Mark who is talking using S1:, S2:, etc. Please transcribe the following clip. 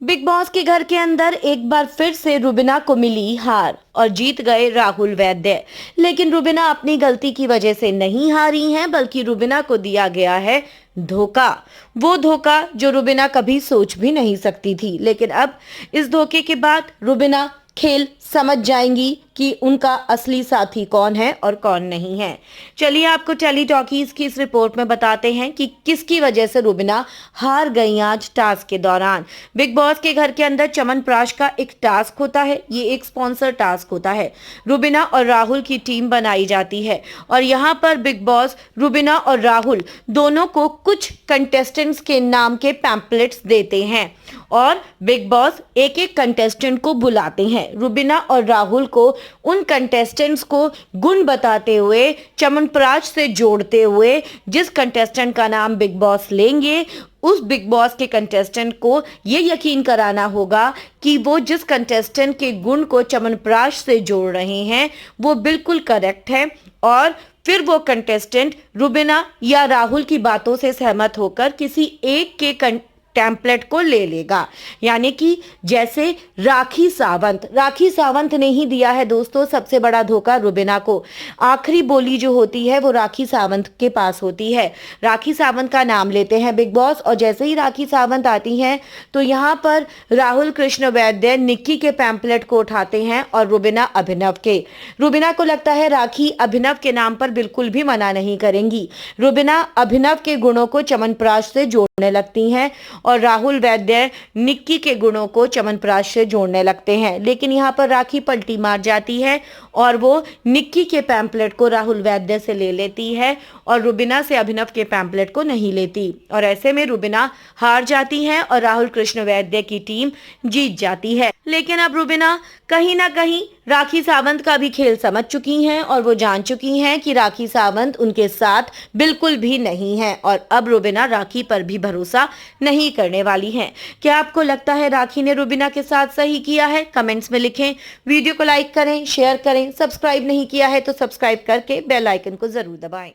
S1: Big boss के घर के अंदर एक बार फिर से रुबीना को मिली हार और जीत गए राहुल वैद्य। लेकिन रुबीना अपनी गलती की वजह से नहीं हारी हैं, बल्कि रुबीना को दिया गया है धोखा। वो धोखा जो रुबीना कभी सोच भी नहीं सकती थी। लेकिन अब इस धोखे के बाद रुबीना खेल समझ जाएंगी कि उनका असली साथी कौन है और कौन नहीं है। चलिए आपको टेली टॉकीज की इस रिपोर्ट में बताते हैं कि किसकी वजह से रुबीना हार गई आज टास्क के दौरान। बिग बॉस के घर के अंदर च्यवनप्राश का एक टास्क होता है, ये एक स्पॉन्सर टास्क होता है। रुबीना और राहुल की टीम बनाई जाती है और यहाँ पर बिग बॉस रुबीना और राहुल दोनों को कुछ कंटेस्टेंट्स के नाम के पैम्पलेट्स देते हैं और बिग बॉस एक एक कंटेस्टेंट को बुलाते हैं। रुबीना और राहुल को उन कंटेस्टेंट्स को गुण बताते हुए, च्यवनप्राश से जोड़ते हुए, जिस कंटेस्टेंट का नाम बिग बॉस लेंगे उस बिग बॉस के कंटेस्टेंट को ये यकीन कराना होगा कि वो जिस कंटेस्टेंट के गुण को च्यवनप्राश से जोड़ रहे हैं वो बिल्कुल करेक्ट है। और फिर वो कंटेस्टेंट रुबीना या राहुल की बातों से सहमत होकर किसी एक के टेम्पलेट को ले लेगा। यानी कि जैसे राखी सावंत ने ही दिया है दोस्तों सबसे बड़ा धोखा रुबीना को। आखिरी बोली जो होती है वो राखी सावंत के पास होती है। राखी सावंत का नाम लेते हैं बिग बॉस और जैसे ही राखी सावंत आती हैं तो यहाँ पर राहुल कृष्ण वैद्य निक्की के पैम्पलेट को उठाते हैं और रुबीना अभिनव के। रुबीना को लगता है राखी अभिनव के नाम पर बिल्कुल भी मना नहीं करेंगी। रुबीना अभिनव के गुणों को च्यवनप्राश से जोड़ने लगती हैं और राहुल वैद्य निक्की के गुणों को च्यवनप्राश से जोड़ने लगते हैं। लेकिन यहाँ पर राखी पलटी मार जाती है और वो निक्की के पैम्पलेट को राहुल वैद्य से ले लेती है और रुबीना से अभिनव के पैम्पलेट को नहीं लेती और ऐसे में रुबीना हार जाती है और राहुल कृष्ण वैद्य की टीम जीत जाती है। लेकिन अब रुबीना कहीं ना कहीं राखी सावंत का भी खेल समझ चुकी हैं और वो जान चुकी हैं कि राखी सावंत उनके साथ बिल्कुल भी नहीं है और अब रुबीना राखी पर भी भरोसा नहीं करने वाली हैं। क्या आपको लगता है राखी ने रुबीना के साथ सही किया है? कमेंट्स में लिखें। वीडियो को लाइक करें, शेयर करें। सब्सक्राइब नहीं किया है तो सब्सक्राइब करके बेल आइकन को जरूर दबाएं।